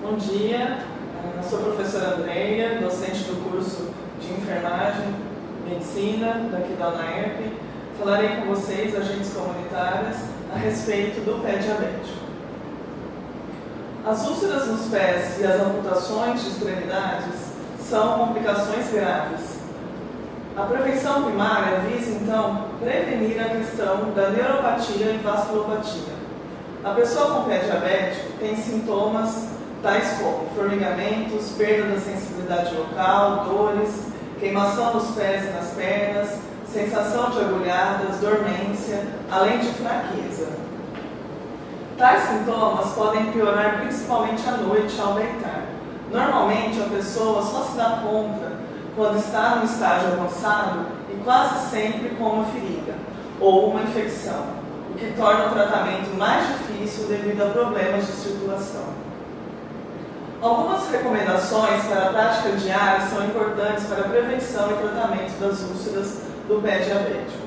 Bom dia, eu sou a professora Andreia, docente do curso de Enfermagem e Medicina daqui da UNAERP. Falarei com vocês, agentes comunitários, a respeito do pé diabético. As úlceras nos pés e as amputações de extremidades são complicações graves. A prevenção primária visa, então, prevenir a questão da neuropatia e vasculopatia. A pessoa com pé diabético tem sintomas tais como formigamentos, perda da sensibilidade local, dores, queimação nos pés e nas pernas, sensação de agulhadas, dormência, além de fraqueza. Tais sintomas podem piorar principalmente à noite ao deitar. Normalmente a pessoa só se dá conta quando está no estágio avançado e quase sempre com uma ferida ou uma infecção, o que torna o tratamento mais difícil devido a problemas de circulação. Algumas recomendações para a prática diária são importantes para a prevenção e tratamento das úlceras do pé diabético.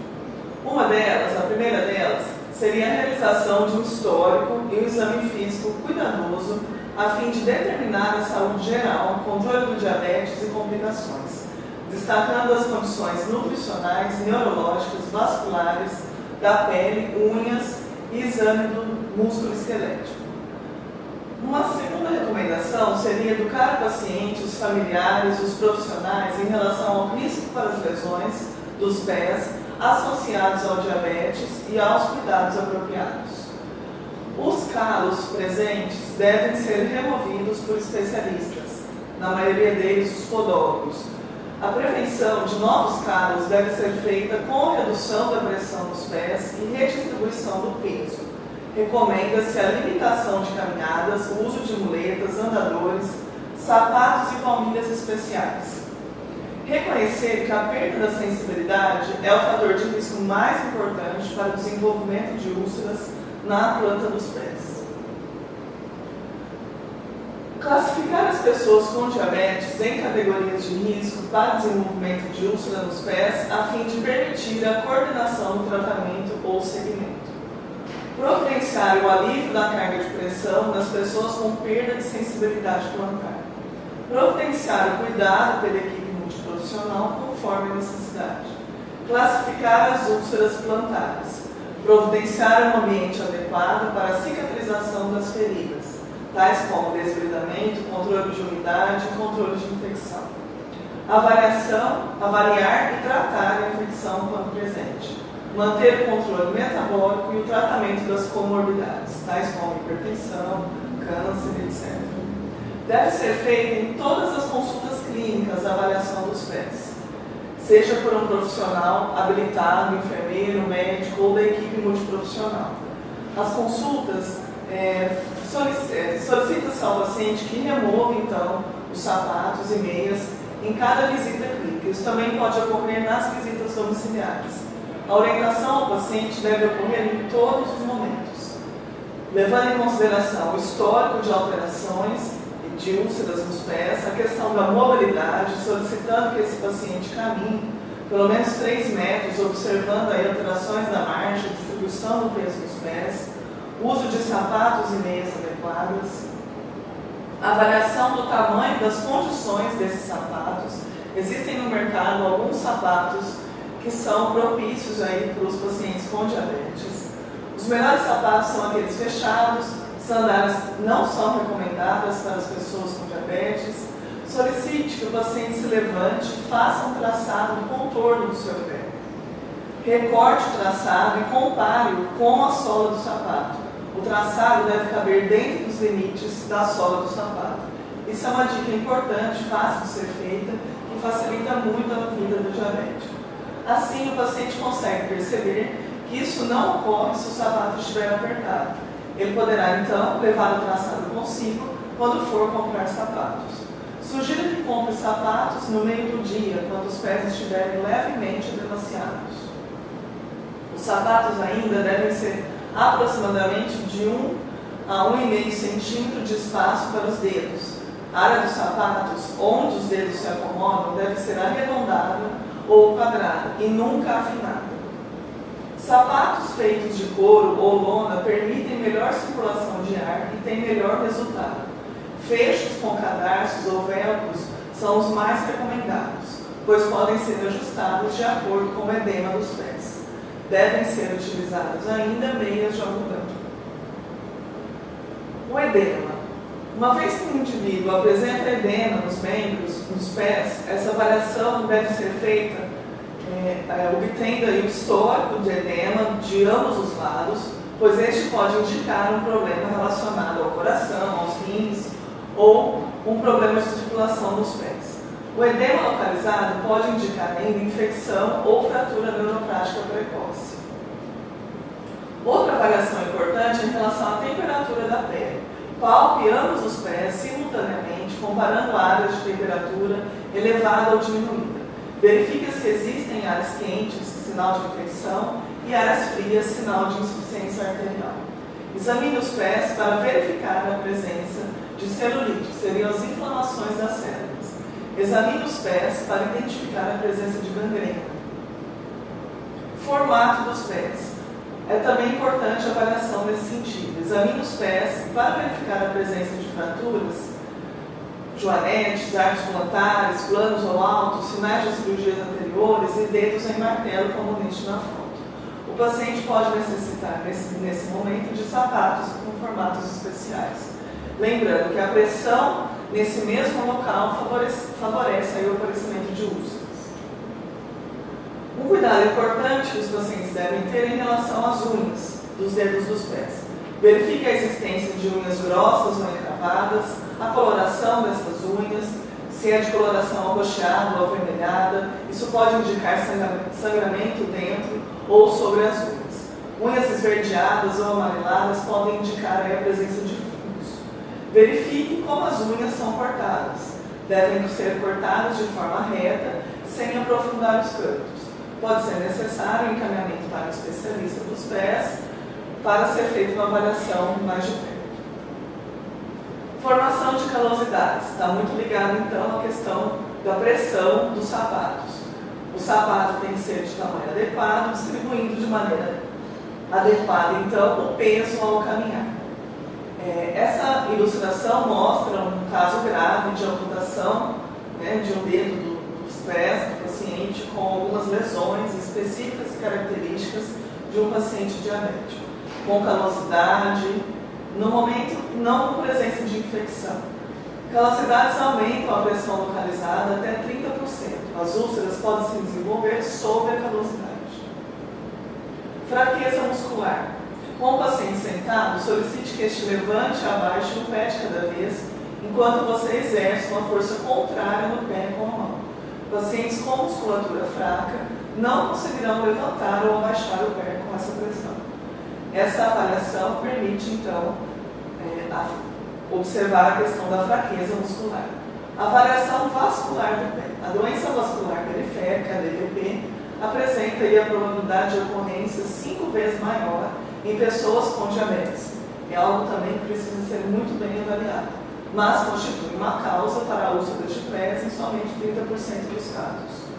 Uma delas, a primeira delas, seria a realização de um histórico e um exame físico cuidadoso a fim de determinar a saúde geral, controle do diabetes e complicações, destacando as condições nutricionais, neurológicas, vasculares, da pele, unhas e exame do músculo esquelético. Uma segunda recomendação seria educar o paciente, os familiares, os profissionais em relação ao risco para as lesões dos pés associados ao diabetes e aos cuidados apropriados. Os calos presentes devem ser removidos por especialistas, na maioria deles os podólogos. A prevenção de novos calos deve ser feita com redução da pressão nos pés e redistribuição do peso. Recomenda-se a limitação de caminhadas, o uso de muletas, andadores, sapatos e palmilhas especiais. Reconhecer que a perda da sensibilidade é o fator de risco mais importante para o desenvolvimento de úlceras na planta dos pés. Classificar as pessoas com diabetes em categorias de risco para o desenvolvimento de úlcera nos pés a fim de permitir a coordenação do tratamento ou segmento. Providenciar o alívio da carga de pressão das pessoas com perda de sensibilidade plantar. Providenciar o cuidado pela equipe multiprofissional conforme a necessidade. Classificar as úlceras plantares. Providenciar um ambiente adequado para a cicatrização das feridas, tais como desbridamento, controle de umidade e controle de infecção. Avaliar e tratar a infecção quando presente. Manter o controle metabólico e o tratamento das comorbidades, tais como hipertensão, câncer, etc. Deve ser feita em todas as consultas clínicas a avaliação dos pés, seja por um profissional habilitado, enfermeiro, médico ou da equipe multiprofissional. As consultas solicita-se ao paciente que remova, então, os sapatos e meias em cada visita clínica. Isso também pode ocorrer nas visitas domiciliares. A orientação ao paciente deve ocorrer em todos os momentos, levando em consideração o histórico de alterações de úlceras nos pés, a questão da mobilidade, solicitando que esse paciente caminhe pelo menos 3 metros, observando aí alterações da marcha, distribuição do peso nos pés, uso de sapatos e meias adequadas, avaliação do tamanho das condições desses sapatos. Existem no mercado alguns sapatos que são propícios aí para os pacientes com diabetes. Os melhores sapatos são aqueles fechados, sandálias não são recomendadas para as pessoas com diabetes. Solicite que o paciente se levante e faça um traçado do contorno do seu pé. Recorte o traçado e compare-o com a sola do sapato. O traçado deve caber dentro dos limites da sola do sapato. Isso é uma dica importante, fácil de ser feita e facilita muito a vida do diabético. Assim, o paciente consegue perceber que isso não ocorre se o sapato estiver apertado. Ele poderá, então, levar o traçado consigo quando for comprar sapatos. Sugiro que compre sapatos no meio do dia, quando os pés estiverem levemente demasiados. Os sapatos ainda devem ser aproximadamente de 1 a 1,5 centímetro de espaço para os dedos. A área dos sapatos, onde os dedos se acomodam, deve ser arredondada ou quadrada e nunca afinada. Sapatos feitos de couro ou lona permitem melhor circulação de ar e têm melhor resultado. Fechos com cadarços ou velcros são os mais recomendados, pois podem ser ajustados de acordo com o edema dos pés. Devem ser utilizados ainda meias de algodão. O edema. Uma vez que o indivíduo apresenta edema nos membros, nos pés, essa avaliação deve ser feita obtendo aí o histórico de edema de ambos os lados, pois este pode indicar um problema relacionado ao coração, aos rins ou um problema de circulação nos pés. O edema localizado pode indicar ainda infecção ou fratura neuroplática precoce. Outra avaliação importante é em relação à temperatura da pele. Palpe ambos os pés simultaneamente, comparando áreas de temperatura elevada ou diminuída. Verifique se existem áreas quentes, sinal de infecção, e áreas frias, sinal de insuficiência arterial. Examine os pés para verificar a presença de celulite, que seriam as inflamações das células. Examine os pés para identificar a presença de gangrena. Formato dos pés. É também importante a avaliação nesse sentido. Examine os pés para verificar a presença de fraturas, joanetes, arcos plantares, planos ou altos, sinais de cirurgias anteriores e dedos em martelo, como neste na foto. O paciente pode necessitar, nesse momento, de sapatos com formatos especiais. Lembrando que a pressão nesse mesmo local favorece aí o aparecimento de úlceras. Um cuidado importante que os pacientes devem ter em relação às unhas dos dedos dos pés. Verifique a existência de unhas grossas ou encravadas, a coloração dessas unhas, se é de coloração arroxeada ou avermelhada. Isso pode indicar sangramento dentro ou sobre as unhas. Unhas esverdeadas ou amareladas podem indicar aí a presença de fungos. Verifique como as unhas são cortadas. Devem ser cortadas de forma reta, sem aprofundar os cantos. Pode ser necessário encaminhamento para o especialista dos pés para ser feita uma avaliação mais de perto. Formação de calosidades. Está muito ligado, então, à questão da pressão dos sapatos. O sapato tem que ser de tamanho adequado, distribuindo de maneira adequada, então, o peso ao caminhar. Essa ilustração mostra um caso grave de amputação, de um dedo dos pés do paciente com algumas lesões específicas e características de um paciente diabético, com calosidade, no momento não com presença de infecção. Calosidades aumentam a pressão localizada até 30%. As úlceras podem se desenvolver sob a calosidade. Fraqueza muscular. Com o paciente sentado, solicite que este levante abaixo o pé de cada vez, enquanto você exerce uma força contrária no pé com a mão. Pacientes com musculatura fraca não conseguirão levantar ou abaixar o pé com essa pressão. Essa avaliação permite, então, observar a questão da fraqueza muscular. A avaliação vascular do pé. A doença vascular periférica, a DVP, apresenta aí a probabilidade de ocorrência 5 vezes maior em pessoas com diabetes. É algo também que precisa ser muito bem avaliado, mas constitui uma causa para a úlcera de pés em somente 30% dos casos.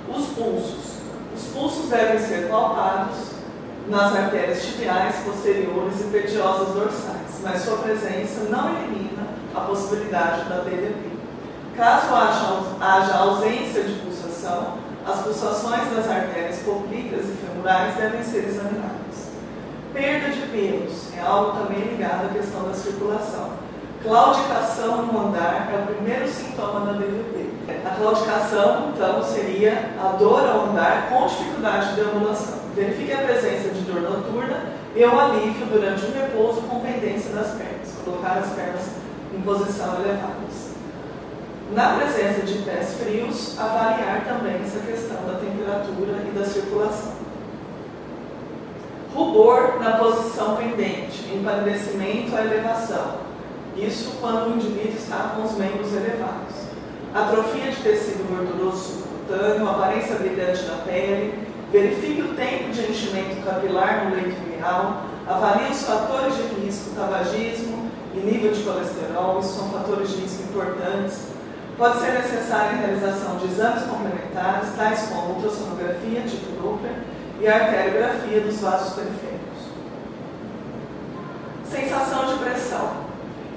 Os pulsos. Os pulsos devem ser palpados nas artérias tibiais, posteriores e pediosas dorsais, mas sua presença não elimina a possibilidade da DVP. Caso haja ausência de pulsação, as pulsações das artérias poplíteas e femorais devem ser examinadas. Perda de pelos é algo também ligado à questão da circulação. Claudicação no andar é o primeiro sintoma da DVP. A claudicação, então, seria a dor ao andar com dificuldade de deambulação. Verifique a presença de dor noturna e o alívio durante o repouso com pendência das pernas. Colocar as pernas em posição elevadas. Na presença de pés frios, avaliar também essa questão da temperatura e da circulação. Rubor na posição pendente, empalidecimento à elevação. Isso quando o indivíduo está com os membros elevados. Atrofia de tecido gorduroso subcutâneo, aparência brilhante da pele. Verifique o tempo de enchimento capilar no leito real. Avalie os fatores de risco, tabagismo e nível de colesterol. Isso são fatores de risco importantes. Pode ser necessária a realização de exames complementares, tais como ultrassonografia tipo Doppler e a arteriografia dos vasos periféricos. Sensação de pressão.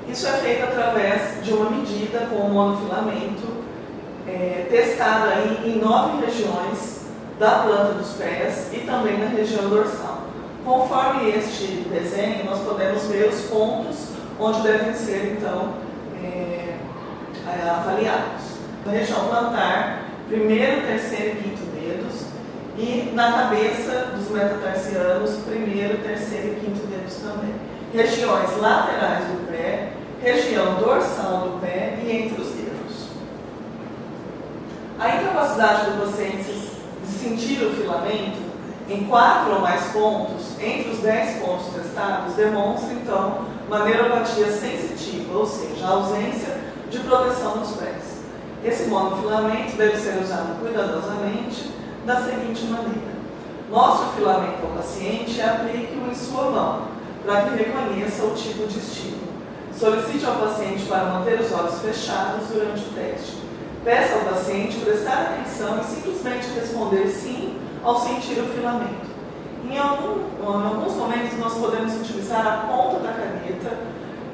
Isso é feito através de uma medida com monofilamento, testada em 9 regiões da planta dos pés e também na região dorsal. Conforme este desenho, nós podemos ver os pontos onde devem ser, então, avaliados. Na região plantar, primeiro, terceiro e quinto dedos, e na cabeça dos metatarsianos, primeiro, terceiro e quinto dedos também. Regiões laterais do pé, região dorsal do pé e entre os dedos. A incapacidade do paciente de sentir o filamento em 4 ou mais pontos, entre os 10 pontos testados, demonstra então uma neuropatia sensitiva, ou seja, a ausência de proteção dos pés. Esse monofilamento deve ser usado cuidadosamente da seguinte maneira: mostre o filamento ao paciente e aplique-o em sua mão, para que reconheça o tipo de estímulo. Solicite ao paciente para manter os olhos fechados durante o teste. Peça ao paciente prestar atenção e simplesmente responder sim ao sentir o filamento. Em alguns momentos nós podemos utilizar a ponta da caneta,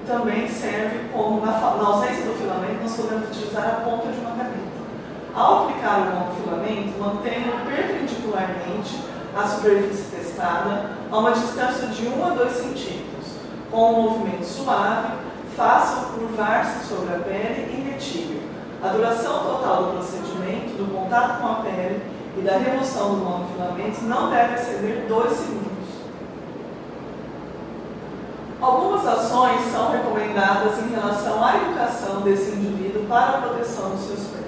também serve como, na ausência do filamento, nós podemos utilizar a ponta de uma caneta. Ao aplicar o monofilamento, mantenha-o perpendicularmente à superfície testada a uma distância de 1 a 2 centímetros. Com um movimento suave, faça-o curvar-se sobre a pele e retire. A duração total do procedimento, do contato com a pele e da remoção do monofilamento não deve exceder 2 segundos. Algumas ações são recomendadas em relação à educação desse indivíduo para a proteção dos seus pés.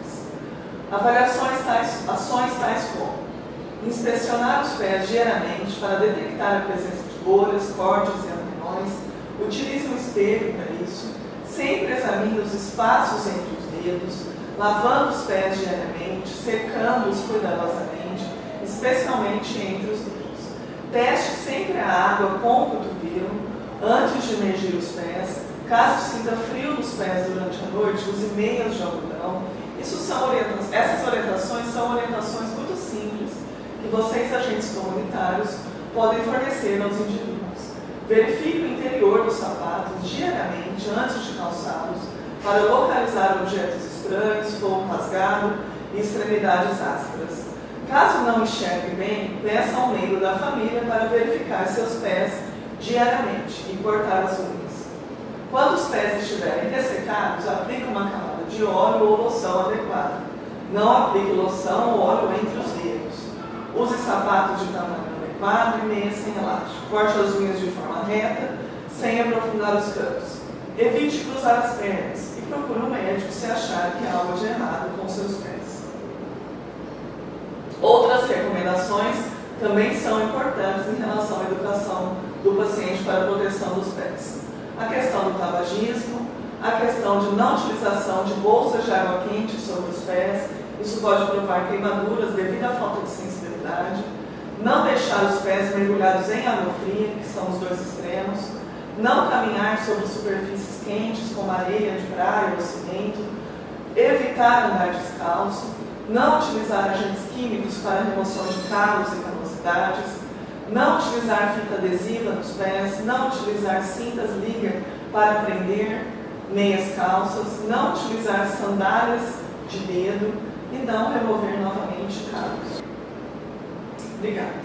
Ações tais como inspecionar os pés diariamente para detectar a presença de bolhas, cortes e arranhões. Utilize um espelho para isso. Sempre examine os espaços entre os dedos, lavando os pés diariamente, secando-os cuidadosamente, especialmente entre os dedos. Teste sempre a água com o cotovelo antes de imergir os pés. Caso sinta frio nos pés durante a noite, use meias de algodão. Essas orientações são orientações muito simples que vocês, agentes comunitários, podem fornecer aos indivíduos. Verifique o interior dos sapatos diariamente antes de calçá-los para localizar objetos estranhos, forro rasgado e extremidades ásperas. Caso não enxergue bem, peça a um membro da família para verificar seus pés diariamente e cortar as unhas. Quando os pés estiverem ressecados, aplique uma camada de óleo ou loção adequada. Não aplique loção ou óleo entre os dedos. Use sapatos de tamanho adequado e meia sem elástico. Corte as unhas de forma reta, sem aprofundar os cantos. Evite cruzar as pernas e procure um médico se achar que há algo de errado com seus pés. Outras recomendações também são importantes em relação à educação do paciente para a proteção dos pés. A questão do tabagismo, a questão de não utilização de bolsas de água quente sobre os pés, isso pode provocar queimaduras devido à falta de sensibilidade. Não deixar os pés mergulhados em água fria, que são os dois extremos. Não caminhar sobre superfícies quentes, como areia de praia ou cimento. Evitar andar descalço. Não utilizar agentes químicos para remoção de calos e calosidades. Não utilizar fita adesiva nos pés. Não utilizar cintas liga para prender meias calças. Não utilizar sandálias de dedo. E não remover novamente calos. Obrigada.